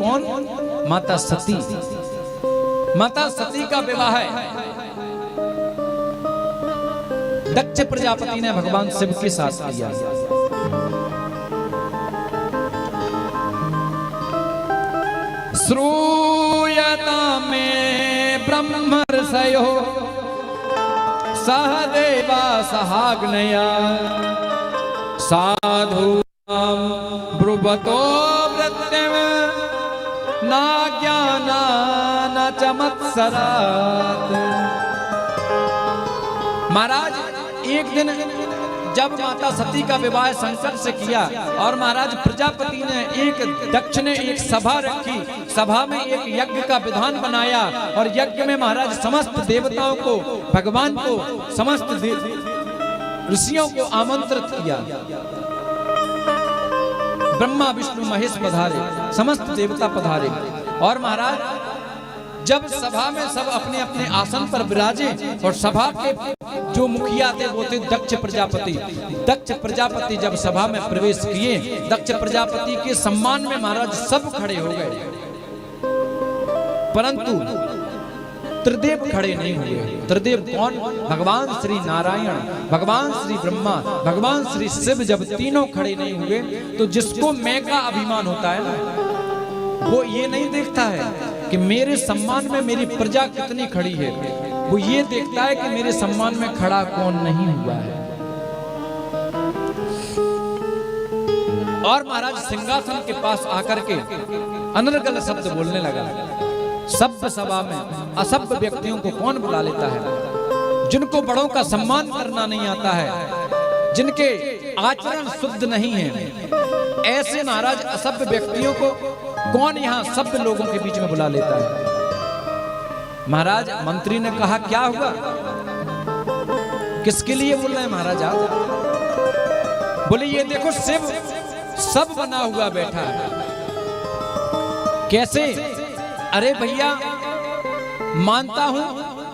कौन? माता सती। माता सती का विवाह दक्ष प्रजापति ने भगवान शिव के साथ किया। श्रूयता में ब्रह्म ऋषयो सहदेवा सहाग्नया साधु ब्रुवतो वृत्तिम न ज्ञाना न चमत्सरात्। महाराज एक दिन जब माता सती का विवाह शंकर से किया और महाराज प्रजापति ने दक्ष ने एक सभा रखी, सभा में एक यज्ञ का विधान बनाया और यज्ञ में महाराज समस्त देवताओं को, भगवान को, समस्त ऋषियों को आमंत्रित किया। ब्रह्मा विष्णु महेश पधारे, समस्त देवता पधारे और महाराज जब सभा में सब अपने अपने आसन पर विराजे और सभा के जो मुखिया थे वो थे दक्ष प्रजापति। दक्ष प्रजापति जब सभा में प्रवेश किए, दक्ष प्रजापति के सम्मान में महाराज सब खड़े हो गए, परंतु त्रिदेव खड़े नहीं हुए। त्रिदेव कौन? भगवान श्री नारायण, भगवान श्री ब्रह्मा, भगवान श्री शिव जब तीनों खड़े नहीं हुए तो जिसको मैं का अभिमान होता है ना, वो ये नहीं देखता है कि मेरे सम्मान में मेरी प्रजा कितनी खड़ी है, वो ये देखता है कि मेरे सम्मान में खड़ा कौन नहीं हुआ है। और महाराज सिंहासन के पास आकर के अनर्गल शब्द बोलने लगा। सभ्य सभा में असभ्य व्यक्तियों को कौन बुला लेता है? जिनको बड़ों का सम्मान करना नहीं आता है, जिनके आचरण शुद्ध नहीं है, ऐसे महाराज असभ्य व्यक्तियों को कौन यहाँ सभ्य लोगों के बीच में बुला लेता है? महाराज मंत्री ने कहा क्या हुआ, किसके लिए बोल रहे हैं महाराज आप? बोले ये देखो शिव सब बना हुआ बैठा है। कैसे? अरे भैया मानता हूं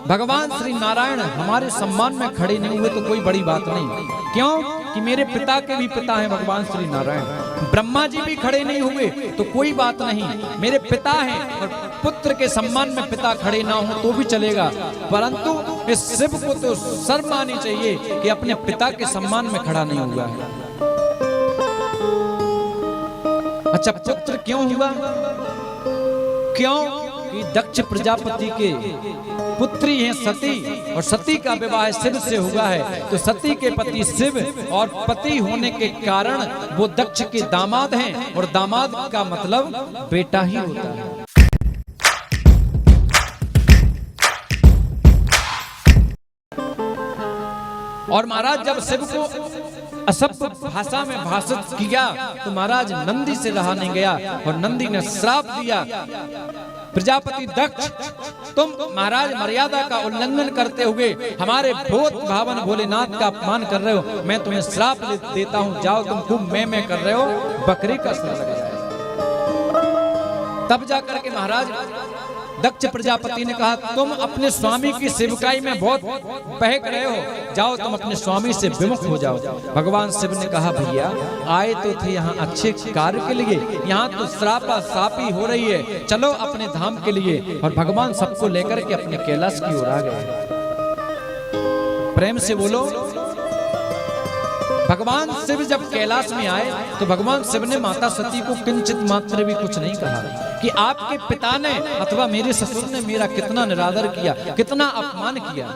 भगवान श्री नारायण हमारे सम्मान में खड़े नहीं हुए तो कोई बड़ी बात नहीं। क्यों? कि मेरे पिता के भी पिता हैं भगवान श्री नारायण। ब्रह्मा जी भी खड़े नहीं हुए तो कोई बात नहीं, मेरे पिता हैं और पुत्र के सम्मान में पिता खड़े ना हो तो भी चलेगा, परंतु इस शिव को तो शर्म आनी चाहिए कि अपने पिता के सम्मान में खड़ा नहीं हुआ है। अच्छा पुत्र क्यों हुआ? क्यों? कि दक्ष प्रजापति के पुत्री हैं सती और सती का विवाह शिव से हुआ है, तो सती के पति शिव और पति होने के कारण वो दक्ष के दामाद हैं और दामाद का मतलब बेटा ही होता है। और महाराज जब शिव को असभ्य भाषा में भाषित किया तो महाराज नंदी से रहा नहीं गया और नंदी ने श्राप दिया, प्रजापति दक्ष तुम महाराज मर्यादा का उल्लंघन करते हुए हमारे भूत भावन भोलेनाथ का अपमान कर रहे हो, मैं तुम्हें श्राप देता हूं, जाओ तुम खूब मैं कर रहे हो, बकरी का लग जाए। तब जाकर के महाराज दक्ष प्रजापति ने कहा तुम अपने स्वामी की सेवकाई में बहुत बहक रहे हो, जाओ तुम अपने स्वामी से विमुख हो जाओ। भगवान शिव ने कहा भैया आए तो थे यहाँ अच्छे कार्य के लिए, यहाँ तो श्रापा सापी हो रही है, चलो अपने धाम के लिए। और भगवान सबको लेकर के अपने कैलाश की ओर आ गए। प्रेम से बोलो। भगवान शिव जब कैलाश में आए तो भगवान शिव ने माता सती को किंचित मात्र भी कुछ नहीं कहा कि आपके पिता ने अथवा मेरे ससुर ने मेरा कितना निरादर किया, कितना अपमान किया।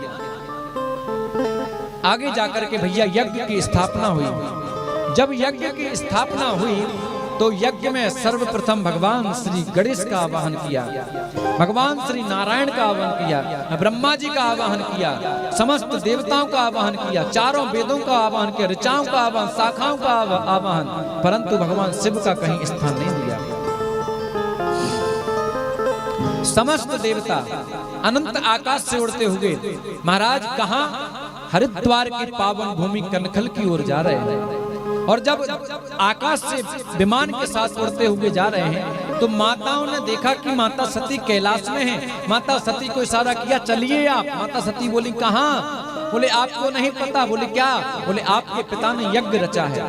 आगे जाकर के भैया यज्ञ की स्थापना हुई। जब यज्ञ की स्थापना हुई तो यज्ञ में सर्वप्रथम भगवान श्री गणेश का आवाहन किया, भगवान श्री नारायण का आवाहन किया, ब्रह्मा जी का आवाहन किया, समस्त देवताओं का आवाहन किया, चारों वेदों का आवाहन किया, ऋचाओं का आवाहन, शाखाओं का आवाहन, परंतु भगवान शिव का कहीं स्थान नहीं दिया। समस्त देवता अनंत आकाश से उड़ते हुए महाराज कहां? हरिद्वार की पावन भूमि कनखल की ओर जा रहे हैं। और जब आकाश से विमान के साथ उड़ते हुए जा रहे हैं तो माताओं ने देखा कि माता सती कैलाश में है। माता सती को इशारा किया चलिए आप। माता सती बोली कहां? बोले आपको नहीं पता। बोले क्या? बोले आपके पिता ने यज्ञ रचा है।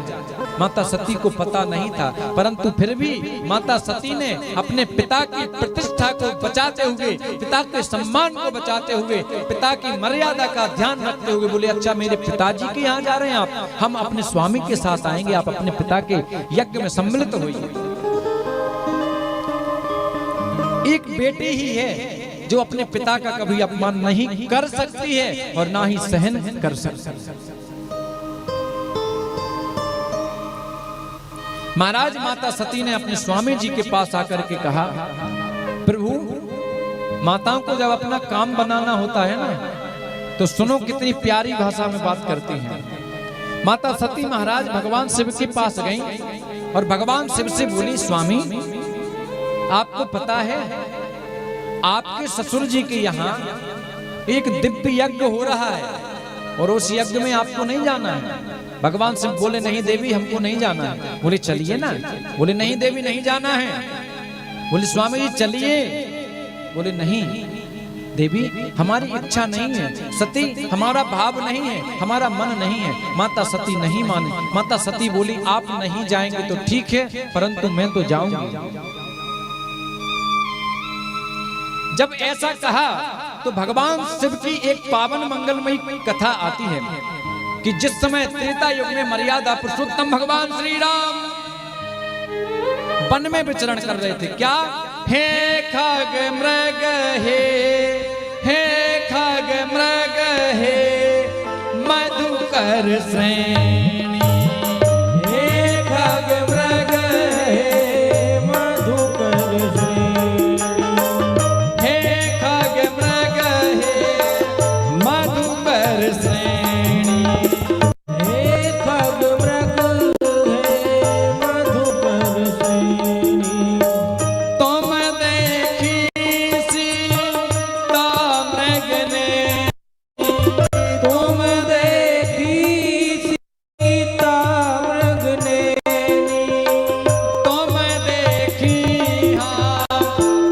माता सती को पता नहीं था, परंतु फिर भी माता सती ने अपने पिता की प्रतिष्ठा को बचाते हुए, पिता के सम्मान को बचाते हुए, पिता की मर्यादा का ध्यान रखते हुए बोले, अच्छा मेरे पिताजी के यहाँ जा रहे हैं आप, हम अपने स्वामी के साथ आएंगे, आप अपने पिता के यज्ञ में सम्मिलित होइए। एक बेटी ही है जो अपने पिता का कभी अपमान नहीं कर सकती है और ना ही सहन कर सकती। महाराज माता सती ने अपने स्वामी जी के पास आकर के कहा, प्रभु माताओं को जब अपना काम बनाना होता है ना, तो सुनो कितनी प्यारी भाषा में बात करती हैं। माता सती महाराज भगवान शिव के पास गईं और भगवान शिव से बोली, स्वामी आपको पता है आपके ससुर जी के यहाँ एक दिव्य यज्ञ हो रहा है और उस यज्ञ में आपको नहीं जाना है। भगवान शिव बोले, नहीं देवी हमको नहीं जाना है। बोले चलिए ना। बोले नहीं देवी नहीं जाना है। बोले स्वामी जी चलिए। बोले नहीं देवी हमारी इच्छा नहीं है, सती हमारा भाव नहीं है, हमारा मन नहीं है। माता सती नहीं माने। माता सती बोली, आप नहीं जाएंगे तो ठीक है, परंतु मैं तो जाऊंगी। जब ऐसा कहा तो भगवान शिव की एक पावन मंगलमयी कथा आती है कि जिस समय त्रेता युग में मर्यादा पुरुषोत्तम भगवान श्री राम वन में विचरण कर रहे थे। क्या हे खग मृग हे खग मृग हे मधुकर श्रेणी, हे खग मृग हे मधुकर श्रेणी, हे खग मृग हे मधुकर श्रेणी, हे खग मृग हे मधुकर श्रेणी। तुम देखी सीता मृग ने, तुम देखी सीता मृग ने, तुम देखी हाँ,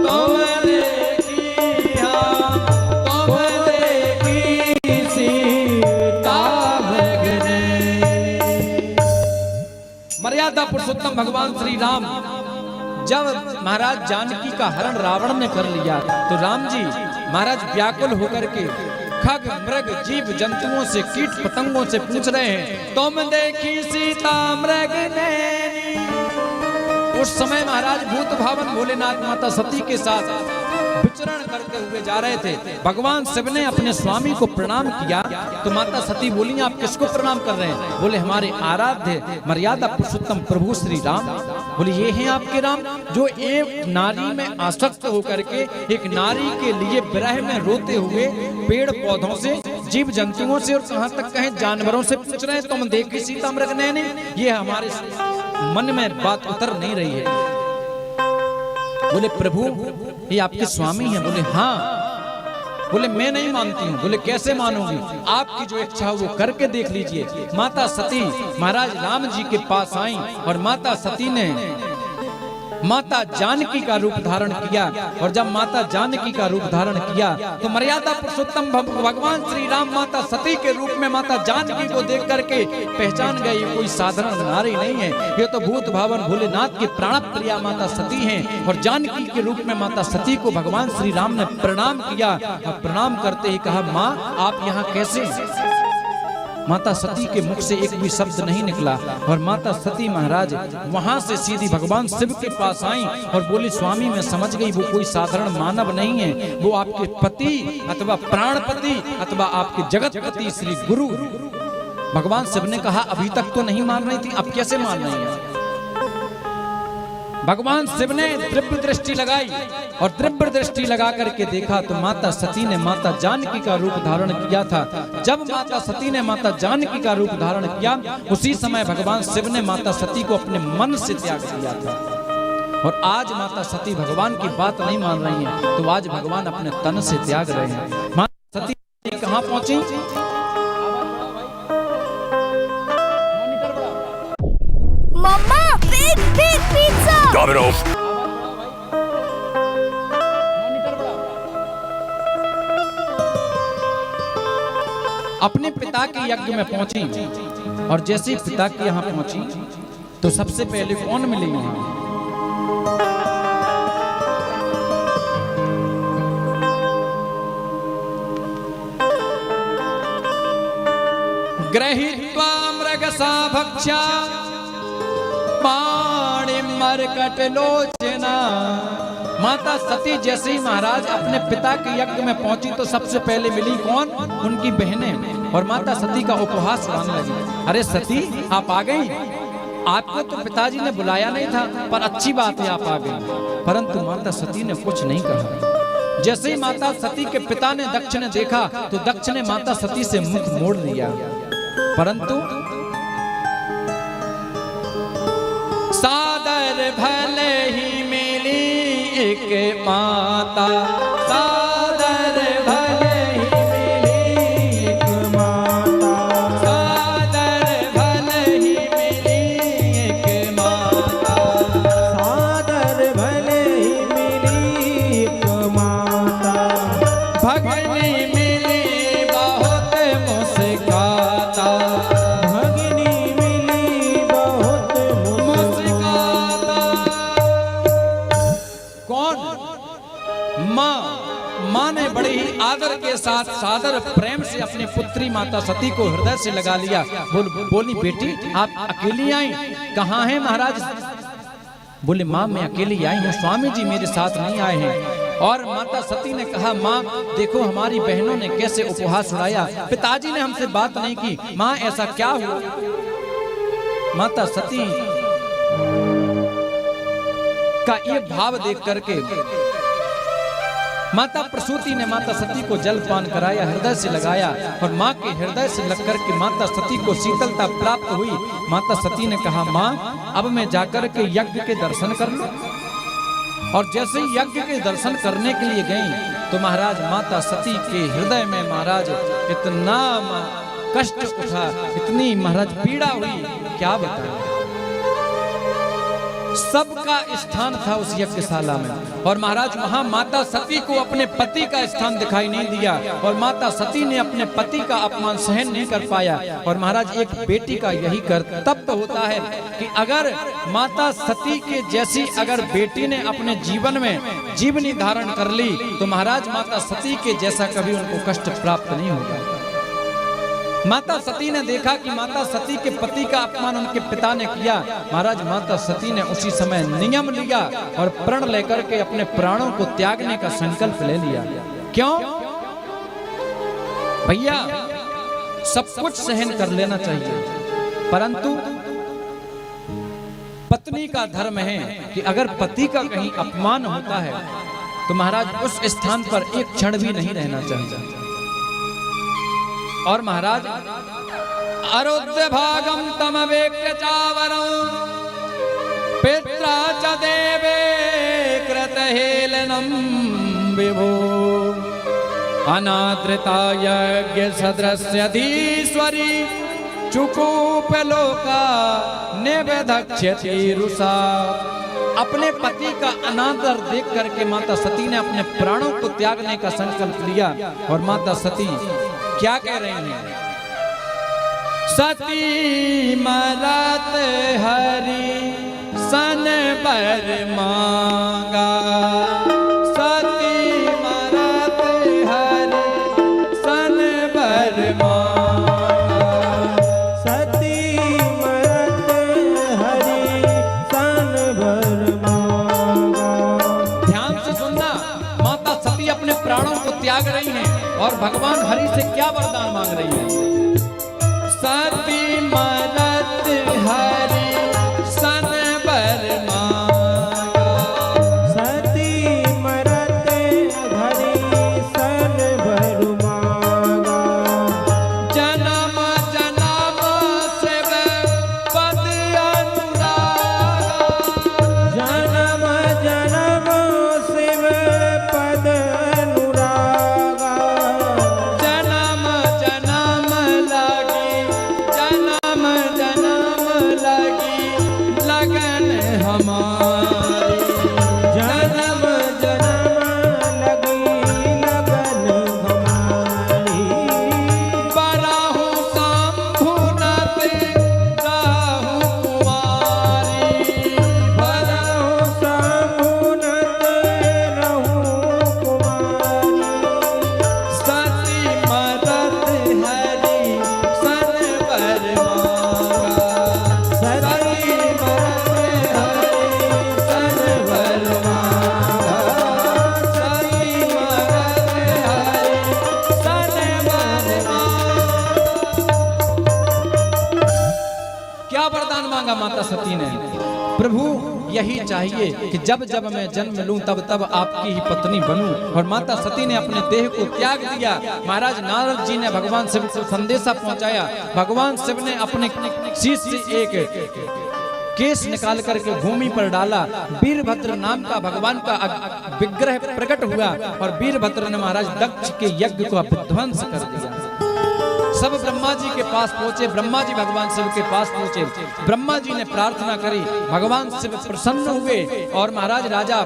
तुम देखी हाँ, तुम देखी सीता मृग ने। मर्यादा पुरुषोत्तम भगवान श्री राम जब महाराज जानकी का हरण रावण ने कर लिया तो राम जी महाराज व्याकुल होकर के खग मृग जीव जंतुओं से, कीट पतंगों से पूछ रहे हैं, तुम देखी सीता मृग ने। उस समय महाराज भूत भावन भोलेनाथ माता सती के साथ विचरण करते हुए जा रहे थे। भगवान शिव ने अपने स्वामी को प्रणाम किया तो माता सती बोली, आप किसको प्रणाम कर रहे हैं? बोले हमारे आराध्य मर्यादा पुरुषोत्तम प्रभु श्री राम। बोले ये हैं आपके राम जो एक नारी में आसक्त होकर के एक नारी के लिए विरह में रोते हुए पेड़ पौधों से, जीव जंतुओं से और कहां तक कहें जानवरों से पूछ रहे हैं, तुम देखी सीता मृग ने। ये हमारे मन में बात उतर नहीं रही है। बोले प्रभु ये आपके स्वामी हैं? बोले हाँ। बोले मैं नहीं मानती हूँ। बोले कैसे मानूंगी? आपकी जो इच्छा हो वो करके देख लीजिए। माता सती महाराज राम जी के पास आई और माता सती ने माता जानकी का रूप धारण किया और जब माता जानकी का रूप धारण किया तो मर्यादा पुरुषोत्तम भगवान श्री राम माता सती के रूप में माता जानकी को देख करके पहचान गए, ये कोई साधारण नारी नहीं है, ये तो भूत भावन भोलेनाथ की प्राण प्रिया माता सती हैं। और जानकी के रूप में माता सती को भगवान श्री राम ने प्रणाम किया और प्रणाम करते ही कहा, माँ आप यहाँ कैसे? माता सती के मुख से एक भी शब्द नहीं निकला और माता सती महाराज वहां से सीधी भगवान शिव के पास आई और बोली, स्वामी मैं समझ गई वो कोई साधारण मानव नहीं है, वो आपके पति अथवा प्राणपति अथवा आपके जगतपति श्री गुरु। भगवान शिव ने कहा, अभी तक तो नहीं मान रही थी, अब कैसे मान रही है? भगवान शिव ने दिव्य दृष्टि लगाई और दिव्य दृष्टि लगा करके देखा तो माता सती ने माता जानकी का रूप धारण किया था। जब माता सती ने माता जानकी का रूप धारण किया उसी समय भगवान शिव ने माता सती को अपने मन से त्याग दिया था। और आज माता सती भगवान की बात नहीं मान रही है तो आज भगवान अपने तन से त्याग रहे हैं। माता सती कहाँ पहुंची? मम्मा, big pizza! Domino's. अपने पिता के यज्ञ में पहुंची और जैसे पिता के यहाँ पहुंची तो सबसे पहले कौन मिली वहां? गृहीत्वा मृगसा भक्ष्या पाणि मरकट लोचना। माता सती जैसे ही महाराज अपने पिता के यज्ञ में पहुंची तो सबसे पहले मिली कौन? उनकी बहनें। और माता सती का उपहास उड़ाने लगी। अरे सती, आप आ गई? आपको तो पिताजी ने बुलाया नहीं था, पर अच्छी बात है आप आ गई। परंतु माता सती ने कुछ नहीं कहा। जैसे ही माता सती के पिता ने दक्ष ने देखा तो दक्ष ने माता सती से मुख मोड़ लिया। परंतु सादर भले ही मिली एक माता, सादर भले ही मिली एक माता, सादर भले ही मिली एक माता, सादर भले ही मिली एक माता। भगनी मिली बहुत मुस्काता, भगनी मिली बहुत मुस्काता। कौन? माँ ने बड़े ही आदर के साथ सादर प्रेम से अपनी पुत्री माता सती को हृदय से लगा लिया। बोली बेटी आप अकेली आई? कहाँ हैं महाराज? बोले माँ मैं अकेली आई हूँ, स्वामी जी मेरे साथ नहीं आए हैं। और माता सती ने कहा माँ देखो हमारी बहनों ने कैसे उपहास उड़ाया, पिताजी ने हमसे बात नहीं की। माँ ऐसा क्या हुआ? माता सती का ये भाव देख करके माता प्रसूति ने माता सती को जल पान कराया, हृदय से लगाया। और माँ के हृदय से लग करके माता सती को शीतलता प्राप्त हुई। माता सती ने कहा माँ अब मैं जाकर के यज्ञ के दर्शन कर लूं। और जैसे ही यज्ञ के दर्शन करने के लिए गई तो महाराज माता सती के हृदय में महाराज इतना कष्ट उठा, इतनी महाराज पीड़ा हुई, क्या बताएं। सबका स्थान था उस यज्ञशाला में और महाराज वहां माता सती को अपने पति का स्थान दिखाई नहीं दिया। और माता सती ने अपने पति का अपमान सहन नहीं कर पाया। और महाराज एक बेटी का यही कर्तव्य होता है कि अगर माता सती के जैसी अगर बेटी ने अपने जीवन में जीवनी धारण कर ली तो महाराज माता सती के जैसा कभी उनको कष्ट प्राप्त नहीं होगा। माता सती ने देखा कि माता सती के पति का अपमान उनके पिता ने किया। महाराज माता सती ने उसी समय नियम लिया और प्रण लेकर के अपने प्राणों को त्यागने का संकल्प ले लिया। क्यों? भैया सब कुछ सहन कर लेना चाहिए, परंतु पत्नी का धर्म है कि अगर पति का कहीं अपमान होता है तो महाराज उस स्थान पर एक क्षण भी नहीं रहना चाहिए। और महाराज अरुद्ध भागम तम वेक्य चावरं पित्रा च देवे कृत हेलनम विभो अनादृता यज्ञ सदृश्यधीश्वरी चुकूप लोका निबधक्ष्यति रुषा। अपने पति का अनादर देख करके माता सती ने अपने प्राणों को त्यागने का संकल्प लिया। और माता सती क्या कह रही हैं? सती मरत हरि सन बर मांगा, सती मरत हरि सन बर मांगा, सती मरत हरि सन बर मांगा। ध्यान से सुनना, माता सती अपने प्राणों को त्याग रही हैं और भगवान हरि से क्या वरदान मांग रही है? सती मरत हरि सन बर मांगा, सती मरत हरि सन बर मांगा। जन्म जन्म शिव पद अनुरागा, जन्म जन्म शिव पद अनुरागा। जन्म जन्म लगी, जन्म जन्म लगी सती ने, प्रभु यही चाहिए कि जब जब मैं जन्म लूं तब तब आपकी ही पत्नी बनूं। और माता सती ने अपने देह को त्याग दिया। महाराज नारद जी ने भगवान शिव को संदेशा पहुंचाया। भगवान शिव ने अपने शीश से एक केस निकाल करके भूमि पर डाला। वीरभद्र नाम का भगवान का विग्रह प्रकट हुआ और वीरभद्र ने महाराज दक्ष के यज्ञ को विध्वंस कर दिया। सब ब्रह्मा जी के पास पहुंचे। ब्रह्मा जी भगवान शिव के पास पहुंचे। ब्रह्मा जी ने प्रार्थना करी, भगवान शिव प्रसन्न हुए और महाराज राजा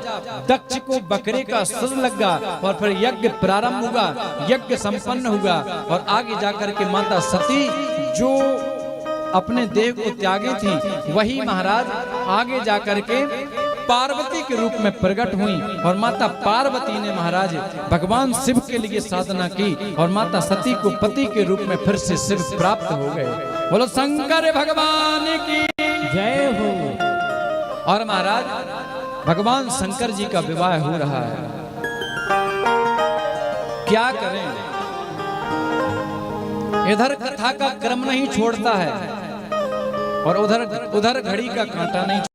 दक्ष को बकरे का सिर लगा और फिर यज्ञ प्रारंभ हुआ, यज्ञ संपन्न हुआ। और आगे जाकर के माता सती जो अपने देह को त्यागी थी, वही महाराज आगे जाकर के पार्वती के रूप में प्रकट हुई। और माता पार्वती ने महाराज भगवान शिव के लिए साधना की और माता सती को पति के रूप में फिर से शिव प्राप्त हो गए। बोलो शंकर भगवान की जय हो। और महाराज भगवान शंकर जी का विवाह हो रहा है। क्या करें, इधर कथा का क्रम नहीं छोड़ता है और उधर घड़ी का कांटा नहीं